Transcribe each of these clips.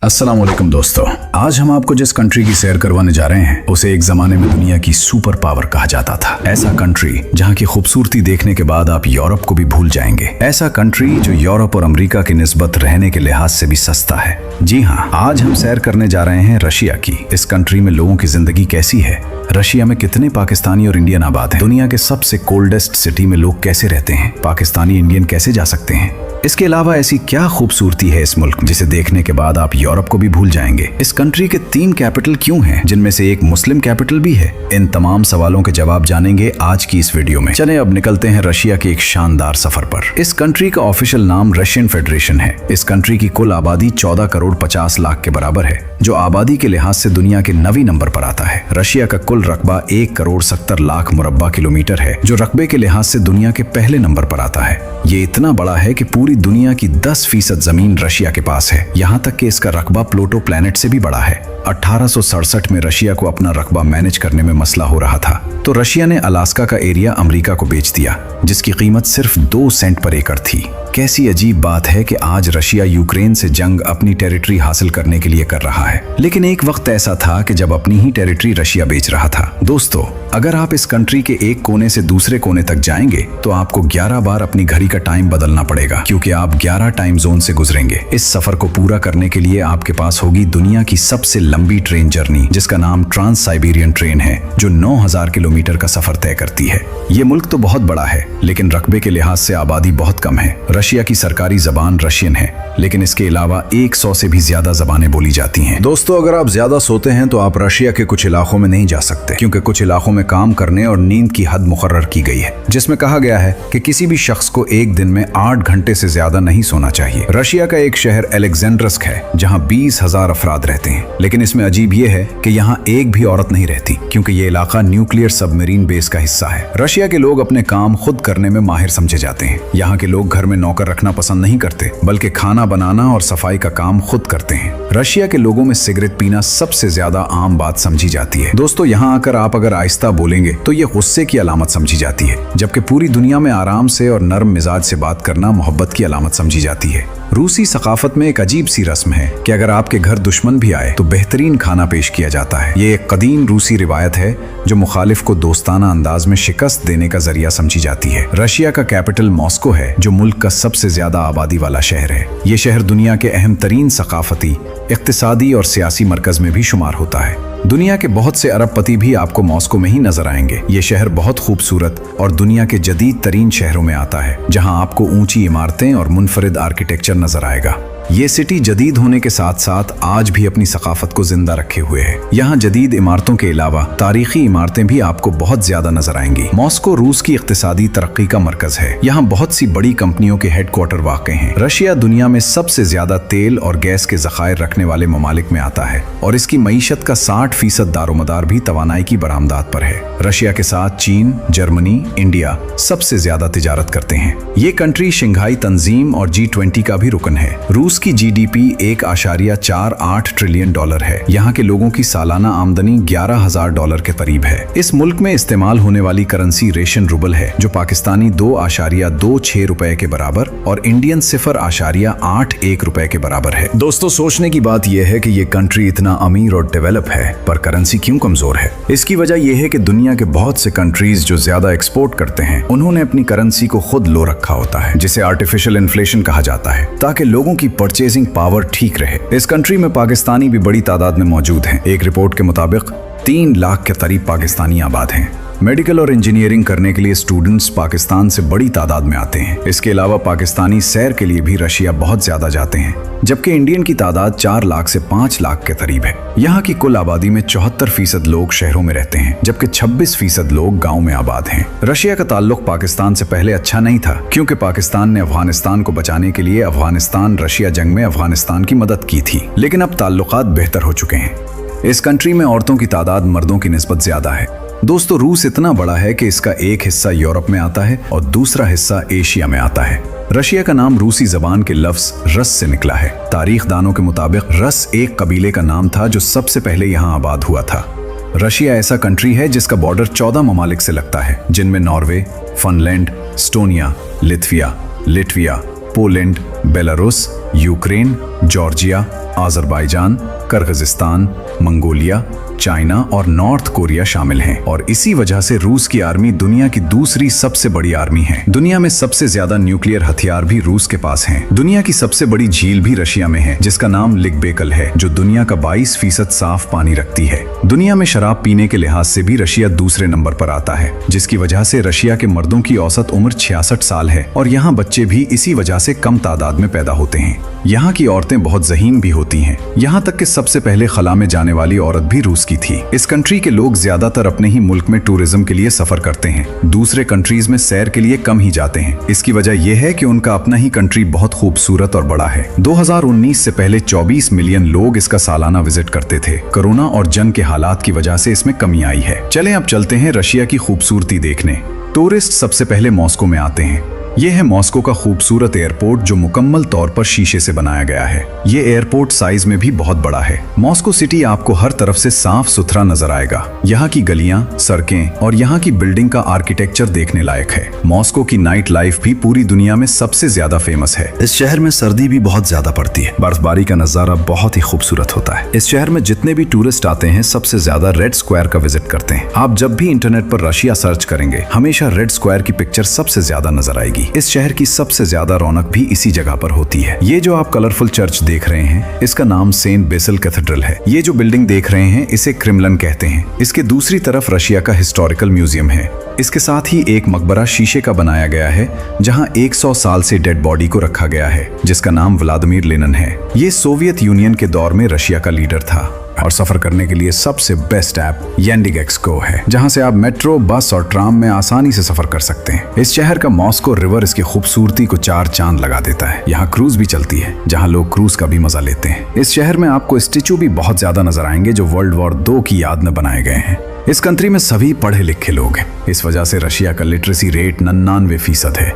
अस्सलाम वालेकुम दोस्तों, आज हम आपको जिस कंट्री की सैर करवाने जा रहे हैं उसे एक जमाने में दुनिया की सुपर पावर कहा जाता था। ऐसा कंट्री जहां की खूबसूरती देखने के बाद आप यूरोप को भी भूल जाएंगे। ऐसा कंट्री जो यूरोप और अमेरिका की निस्बत रहने के लिहाज से भी सस्ता है। जी हाँ, आज हम सैर करने जा रहे हैं रशिया की। इस कंट्री में लोगों की जिंदगी कैसी है, रशिया में कितने पाकिस्तानी और इंडियन आबाद हैं, दुनिया के सबसे कोल्डेस्ट सिटी में लोग कैसे रहते हैं, पाकिस्तानी इंडियन कैसे जा सकते हैं, इसके अलावा ऐसी क्या खूबसूरती है इस मुल्क जिसे देखने के बाद आप यूरोप को भी भूल जाएंगे। इस कंट्री के 3 कैपिटल क्यों हैं, जिनमें से एक मुस्लिम कैपिटल भी है। इन तमाम सवालों के जवाब जानेंगे आज की इस वीडियो में। चलें अब निकलते हैं रशिया के एक शानदार सफर पर। इस कंट्री का ऑफिशियल नाम रशियन फेडरेशन है। इस कंट्री की कुल आबादी 14 करोड़ 50 लाख के बराबर है, जो आबादी के लिहाज से दुनिया के 9वीं नंबर पर आता है। रशिया का कुल रकबा 1 करोड़ 70 लाख मुरब्बा किलोमीटर है, जो रकबे के लिहाज से दुनिया के पहले नंबर पर आता है। ये इतना बड़ा है कि पूरी दुनिया की 10% जमीन रशिया के पास है। यहाँ तक कि इसका रकबा प्लूटो प्लैनेट से भी बड़ा है। 1867 में रशिया को अपना रकबा मैनेज करने में मसला हो रहा था, तो रशिया ने अलास्का का एरिया अमेरिका को बेच दिया, जिसकी कीमत सिर्फ 2 सेंट पर एकड़ थी। कैसी अजीब बात है कि आज रशिया यूक्रेन से जंग अपनी टेरिटरी हासिल करने के लिए कर रहा है, लेकिन एक वक्त ऐसा था कि जब अपनी ही टेरिटरी रशिया बेच रहा था। दोस्तों, अगर आप इस कंट्री के एक कोने से दूसरे कोने तक जाएंगे तो आपको 11 बार अपनी घड़ी का टाइम बदलना पड़ेगा, क्योंकि आप 11 टाइम जोन से गुजरेंगे। इस सफर को पूरा करने के लिए आपके पास होगी दुनिया की सबसे लंबी ट्रेन जर्नी, जिसका नाम ट्रांस साइबेरियन ट्रेन है, जो 9000 किलोमीटर का सफर तय करती है। ये मुल्क तो बहुत बड़ा है, लेकिन रकबे के लिहाज से आबादी बहुत कम है। रशिया की सरकारी जबान रशियन है, लेकिन इसके अलावा 100 से भी ज्यादा जबानें बोली जाती हैं। दोस्तों, अगर आप ज्यादा सोते हैं तो आप रशिया के कुछ इलाकों में नहीं जा सकते, क्योंकि कुछ इलाकों में काम करने और नींद की हद मुकर्रर की गई है, जिसमें कहा गया है कि किसी भी शख्स को एक दिन में 8 घंटे से ज्यादा नहीं सोना चाहिए। रशिया का एक शहर अलेक्जेंड्रस्क है, जहाँ 20,000 अफराद रहते हैं, लेकिन इसमें अजीब यह है कि यहाँ एक भी औरत नहीं रहती, क्योंकि ये इलाका न्यूक्लियर सबमरीन बेस का हिस्सा है। रशिया के लोग अपने काम खुद करने में माहिर समझे जाते हैं। यहाँ के लोग घर में नौकर रखना पसंद नहीं करते, बल्कि खाना बनाना और सफाई का काम खुद करते हैं। रशिया के लोगों में सिगरेट पीना सबसे ज्यादा आम बात समझी जाती है। दोस्तों, यहाँ आकर आप अगर आहिस्ता बोलेंगे तो ये गुस्से की अलामत समझी जाती है, जबकि पूरी दुनिया में आराम से और नर्म मिजाज से बात करना मोहब्बत की अलामत समझी जाती है। रूसी सकाफत में एक अजीब सी रस्म है कि अगर आपके घर दुश्मन भी आए तो बेहतरीन खाना पेश किया जाता है। ये एक कदीम रूसी रिवायत है जो मुखालिफ को दोस्ताना अंदाज में शिकस्त देने का जरिया समझी जाती है। रशिया का कैपिटल मॉस्को है, जो मुल्क का सबसे ज्यादा आबादी वाला शहर है। ये शहर दुनिया के अहम तरीन सकाफती, इक्तिसादी और सियासी मरकज में भी शुमार होता है। दुनिया के बहुत से अरबपति भी आपको मॉस्को में ही नजर आएंगे। ये शहर बहुत खूबसूरत और दुनिया के जदीद तरीन शहरों में आता है, जहां आपको ऊंची इमारतें और मुनफरिद आर्किटेक्चर नजर आएगा। ये सिटी जदीद होने के साथ साथ आज भी अपनी सकाफत को जिंदा रखे हुए है। यहाँ जदीद इमारतों के अलावा तारीखी इमारतें भी आपको बहुत ज्यादा नजर आएंगी। मॉस्को रूस की इक्तिसादी तरक्की का मरकज है। यहाँ बहुत सी बड़ी कंपनियों के हेडक्वार्टर वाक़ हैं। रशिया दुनिया में सबसे ज्यादा तेल और गैस के ज़खायर रखने वाले ममालिक में आता है, और इसकी मईशत का 60% दारोमदार भी तवानाई की बरामदात पर है। रशिया के साथ चीन, जर्मनी, इंडिया सबसे ज्यादा तिजारत करते हैं। ये कंट्री शंघाई तंजीम और G20 का भी रुकन है। रूस की GDP 1.48 ट्रिलियन डॉलर है। यहाँ के लोगों की सालाना आमदनी $11,000 के करीब है। इस मुल्क में इस्तेमाल होने वाली करेंसी रेशन रूबल है, जो पाकिस्तानी 2.26 रुपए के बराबर और इंडियन 0.81 रुपए के बराबर है। दोस्तों, सोचने की बात यह है कि ये कंट्री इतना अमीर और डेवलप है, पर करेंसी क्यों कमजोर है? इसकी वजह यह है कि दुनिया के बहुत से कंट्रीज जो ज्यादा एक्सपोर्ट करते हैं, उन्होंने अपनी करेंसी को खुद लो रखा होता है, जिसे आर्टिफिशियल इन्फ्लेशन कहा जाता है, ताकि लोगों की परचेजिंग पावर ठीक रहे। इस कंट्री में पाकिस्तानी भी बड़ी तादाद में मौजूद हैं। एक रिपोर्ट के मुताबिक 3 लाख के करीब पाकिस्तानी आबाद हैं। मेडिकल और इंजीनियरिंग करने के लिए स्टूडेंट्स पाकिस्तान से बड़ी तादाद में आते हैं। इसके अलावा पाकिस्तानी सैर के लिए भी रशिया बहुत ज्यादा जाते हैं, जबकि इंडियन की तादाद 4 लाख से 5 लाख के करीब है। यहाँ की कुल आबादी में 74% लोग शहरों में रहते हैं, जबकि 26% लोग गाँव में आबाद हैं। रशिया का ताल्लुक पाकिस्तान से पहले अच्छा नहीं था, क्योंकि पाकिस्तान ने अफगानिस्तान को बचाने के लिए अफगानिस्तान रशिया जंग में अफगानिस्तान की मदद की थी, लेकिन अब ताल्लुकात बेहतर हो चुके हैं। इस कंट्री में औरतों की तादाद मर्दों की निस्बत ज्यादा है। दोस्तों, रूस इतना बड़ा है कि इसका एक हिस्सा यूरोप में आता है और दूसरा हिस्सा एशिया में आता है। रशिया का नाम रूसी जबान के लफ्ज रस से निकला है। तारीख दानों के मुताबिक रस एक कबीले का नाम था जो सबसे पहले यहाँ आबाद हुआ था। रशिया ऐसा कंट्री है जिसका बॉर्डर 14 ममालिक से लगता है, जिनमें Norway, Finland, Estonia, Lithuania, Poland, Belarus, Ukraine, Georgia, Azerbaijan, Kyrgyzstan, Mongolia, China और नॉर्थ कोरिया शामिल हैं और इसी वजह से रूस की आर्मी दुनिया की दूसरी सबसे बड़ी आर्मी है। दुनिया में सबसे ज्यादा न्यूक्लियर हथियार भी रूस के पास हैं। दुनिया की सबसे बड़ी झील भी रशिया में है जिसका नाम लिकबेकल है, जो दुनिया का 22% साफ पानी रखती है। दुनिया में शराब पीने के लिहाज से भी रशिया दूसरे नंबर पर आता है, जिसकी वजह से रशिया के मर्दों की औसत उम्र 66 साल है और यहाँ बच्चे भी इसी वजह से कम तादाद में पैदा होते हैं। यहाँ की औरतें बहुत ज़हीन भी होती हैं, यहाँ तक कि सबसे पहले खला में जाने वाली औरत भी रूस की थी। इस कंट्री के लोग ज्यादातर अपने ही मुल्क में टूरिज्म के लिए सफर करते हैं, दूसरे कंट्रीज में सैर के लिए कम ही जाते हैं। इसकी वजह यह है कि उनका अपना ही कंट्री बहुत खूबसूरत और बड़ा है। 2019 से पहले 24 मिलियन लोग इसका सालाना विजिट करते थे। कोरोना और जंग के हालात की वजह से इसमें कमी आई है। चलें अब चलते हैं रशिया की खूबसूरती देखने। टूरिस्ट सबसे पहले मॉस्को में आते हैं। यह है मॉस्को का खूबसूरत एयरपोर्ट जो मुकम्मल तौर पर शीशे से बनाया गया है। ये एयरपोर्ट साइज में भी बहुत बड़ा है। मॉस्को सिटी आपको हर तरफ से साफ सुथरा नजर आएगा। यहाँ की गलियां, सड़कें और यहाँ की बिल्डिंग का आर्किटेक्चर देखने लायक है। मॉस्को की नाइट लाइफ भी पूरी दुनिया में सबसे ज्यादा फेमस है। इस शहर में सर्दी भी बहुत ज्यादा पड़ती है। बर्फबारी का नजारा बहुत ही खूबसूरत होता है। इस शहर में जितने भी टूरिस्ट आते हैं सबसे ज्यादा रेड स्क्वायर का विजिट करते हैं। आप जब भी इंटरनेट पर रशिया सर्च करेंगे हमेशा रेड स्क्वायर की पिक्चर सबसे ज्यादा नजर आएगी। इस शहर की सबसे ज्यादा रौनक भी इसी जगह पर होती है। ये जो आप कलरफुल चर्च देख रहे हैं इसका नाम सेंट बेसिल कैथेड्रल है। ये जो बिल्डिंग देख रहे हैं इसे क्रेमलिन कहते हैं। इसके दूसरी तरफ रशिया का हिस्टोरिकल म्यूजियम है। इसके साथ ही एक मकबरा शीशे का बनाया गया है जहां 100 साल से डेड बॉडी को रखा गया है जिसका नाम व्लादिमीर लेनिन है। ये सोवियत यूनियन के दौर में रशिया का लीडर था। और सफर करने के लिए सबसे बेस्ट ऐप यानडेक्स गो है, जहां से आप मेट्रो, बस और ट्राम में आसानी से सफर कर सकते हैं। इस शहर का मॉस्को रिवर इसकी खूबसूरती को 4 चांद लगा देता है। यहाँ क्रूज भी चलती है जहां लोग क्रूज का भी मजा लेते हैं। इस शहर में आपको स्टेचू भी बहुत ज्यादा नजर आएंगे जो वर्ल्ड वॉर 2 की याद में बनाए गए हैं। इस कंट्री में सभी पढ़े लिखे लोग हैं। इस वजह से रशिया का लिटरेसी रेट 99% है।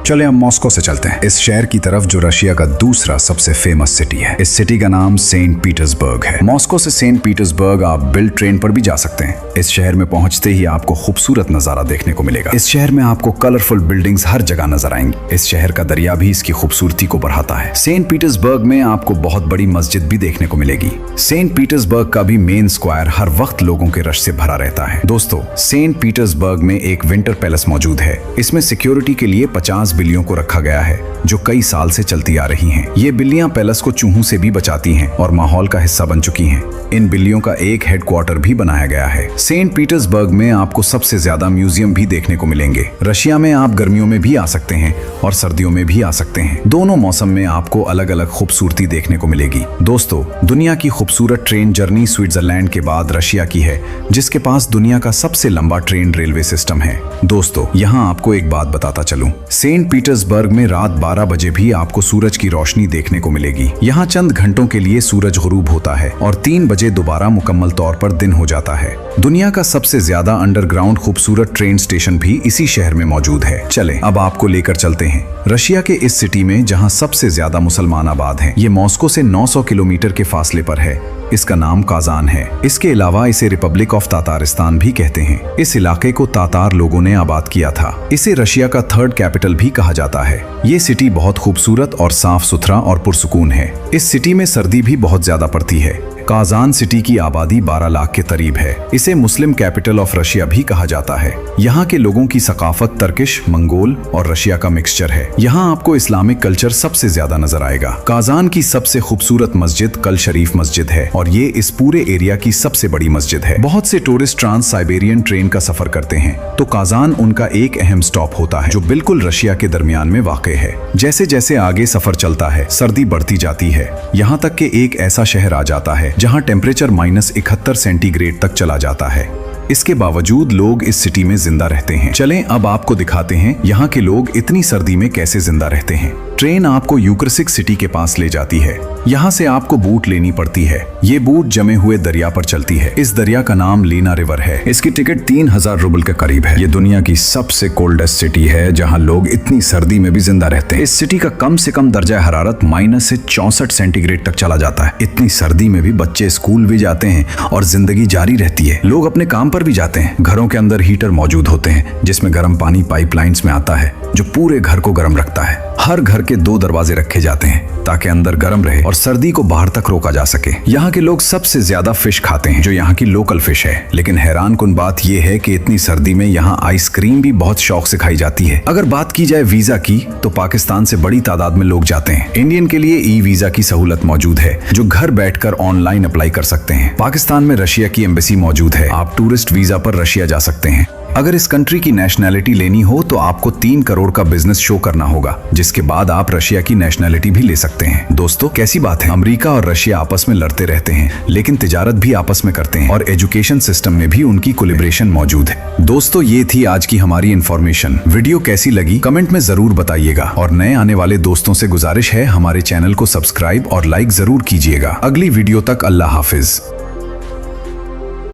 चले हम मॉस्को से चलते हैं इस शहर की तरफ जो रशिया का दूसरा सबसे फेमस सिटी है। इस सिटी का नाम सेंट पीटर्सबर्ग है। मॉस्को से सेंट पीटर्सबर्ग आप बिल्ड ट्रेन पर भी जा सकते हैं। इस शहर में पहुंचते ही आपको खूबसूरत नजारा देखने को मिलेगा। इस शहर में आपको कलरफुल बिल्डिंग्स हर जगह नजर आएंगी। इस शहर का दरिया भी इसकी खूबसूरती को बढ़ाता है। सेंट पीटर्सबर्ग में आपको बहुत बड़ी मस्जिद भी देखने को मिलेगी। सेंट पीटर्सबर्ग का भी मेन स्क्वायर हर वक्त लोगों के रश से भरा रहता है। दोस्तों, सेंट पीटर्सबर्ग में एक विंटर पैलेस मौजूद है। इसमें सिक्योरिटी के लिए 50 बिल्लियों को रखा गया है जो कई साल से चलती आ रही हैं। ये बिल्लियां पैलेस को चूहों से भी बचाती हैं और माहौल का हिस्सा बन चुकी हैं। इन बिल्लियों का एक हेडक्वार्टर भी बनाया गया है। सेंट पीटर्सबर्ग में आपको सबसे ज्यादा म्यूजियम भी देखने को मिलेंगे। रशिया में आप गर्मियों में भी आ सकते हैं और सर्दियों में भी आ सकते हैं। दोनों मौसम में आपको अलग अलग खूबसूरती देखने को मिलेगी। दोस्तों, दुनिया की खूबसूरत ट्रेन जर्नी स्विट्जरलैंड के बाद रशिया की है, जिसके पास दुनिया का सबसे लंबा ट्रेन रेलवे सिस्टम है। दोस्तों, यहाँ आपको एक बात बताता चलूं, सेंट पीटर्सबर्ग में रात 12 बजे भी आपको सूरज की रोशनी देखने को मिलेगी। यहाँ चंद घंटों के लिए सूरज गुरूब होता है और 3 बजे दोबारा मुकम्मल तौर पर दिन हो जाता है। दुनिया का सबसे ज्यादा अंडरग्राउंड खूबसूरत ट्रेन स्टेशन भी इसी शहर में मौजूद है। चले अब आपको लेकर चलते हैं रशिया के इस सिटी में जहाँ सबसे ज्यादा मुसलमान आबाद हैं। ये मॉस्को से 900 किलोमीटर के फासले पर है। इसका नाम काजान है। इसके अलावा इसे रिपब्लिक ऑफ तातारिस्तान भी कहते हैं। इस इलाके को तातार लोगों ने आबाद किया था। इसे रशिया का 3rd कैपिटल भी कहा जाता है। ये सिटी बहुत खूबसूरत और साफ सुथरा और पुरसुकून है। इस सिटी में सर्दी भी बहुत ज्यादा पड़ती है। काजान सिटी की आबादी 12 लाख के करीब है। इसे मुस्लिम कैपिटल ऑफ रशिया भी कहा जाता है। यहाँ के लोगों की सकाफत तर्किश, मंगोल और रशिया का मिक्सचर है। यहाँ आपको इस्लामिक कल्चर सबसे ज्यादा नजर आएगा। काजान की सबसे खूबसूरत मस्जिद कल शरीफ मस्जिद है और ये इस पूरे एरिया की सबसे बड़ी मस्जिद है। बहुत से टूरिस्ट ट्रांस साइबेरियन ट्रेन का सफर करते हैं तो काजान उनका एक अहम स्टॉप होता है जो बिल्कुल रशिया के दरमियान में वाक़ है। जैसे जैसे आगे सफर चलता है सर्दी बढ़ती जाती है, यहाँ तक कि एक ऐसा शहर आ जाता है जहां टेम्परेचर -71 सेंटीग्रेड तक चला जाता है। इसके बावजूद लोग इस सिटी में जिंदा रहते हैं। चलें अब आपको दिखाते हैं यहाँ के लोग इतनी सर्दी में कैसे जिंदा रहते हैं। ट्रेन आपको यूक्रेसिक सिटी के पास ले जाती है। यहाँ से आपको बोट लेनी पड़ती है। ये बोट जमे हुए दरिया पर चलती है। इस दरिया का नाम लेना रिवर है। इसकी टिकट 3000 रूबल के करीब है। ये दुनिया की सबसे कोल्डेस्ट सिटी है जहाँ लोग इतनी सर्दी में भी जिंदा रहते हैं। इस सिटी का कम से कम दर्जा हरारत -64 सेंटीग्रेड तक चला जाता है। इतनी सर्दी में भी बच्चे स्कूल भी जाते हैं और जिंदगी जारी रहती है। लोग अपने काम पर भी जाते हैं। घरों के अंदर हीटर मौजूद होते हैं जिसमें गर्म पानी पाइपलाइंस में आता है जो पूरे घर को गर्म रखता है। हर घर के 2 दरवाजे रखे जाते हैं ताकि अंदर गर्म रहे और सर्दी को बाहर तक रोका जा सके। यहाँ के लोग सबसे ज्यादा फिश खाते हैं जो यहाँ की लोकल फिश है। लेकिन हैरान कुन बात यह है कि इतनी सर्दी में यहाँ आइसक्रीम भी बहुत शौक से खाई जाती है। अगर बात की जाए वीजा की तो पाकिस्तान से बड़ी तादाद में लोग जाते हैं। इंडियन के लिए ई वीजा की सहूलत मौजूद है जो घर बैठकर ऑनलाइन अप्लाई कर सकते हैं। पाकिस्तान में रशिया की एम्बेसी मौजूद है। आप टूरिस्ट वीजा पर रशिया जा सकते हैं। अगर इस कंट्री की नेशनैलिटी लेनी हो तो आपको 3 करोड़ का बिजनेस शो करना होगा, जिसके बाद आप रशिया की नेशनैलिटी भी ले सकते हैं। दोस्तों कैसी बात है, अमेरिका और रशिया आपस में लड़ते रहते हैं लेकिन तिजारत भी आपस में करते हैं और एजुकेशन सिस्टम में भी उनकी कोलिब्रेशन मौजूद है। दोस्तों ये थी आज की हमारी इन्फॉर्मेशन। वीडियो कैसी लगी कमेंट में जरूर बताइएगा और नए आने वाले दोस्तों से गुजारिश है हमारे चैनल को सब्सक्राइब और लाइक जरूर कीजिएगा। अगली वीडियो तक अल्लाह हाफिज।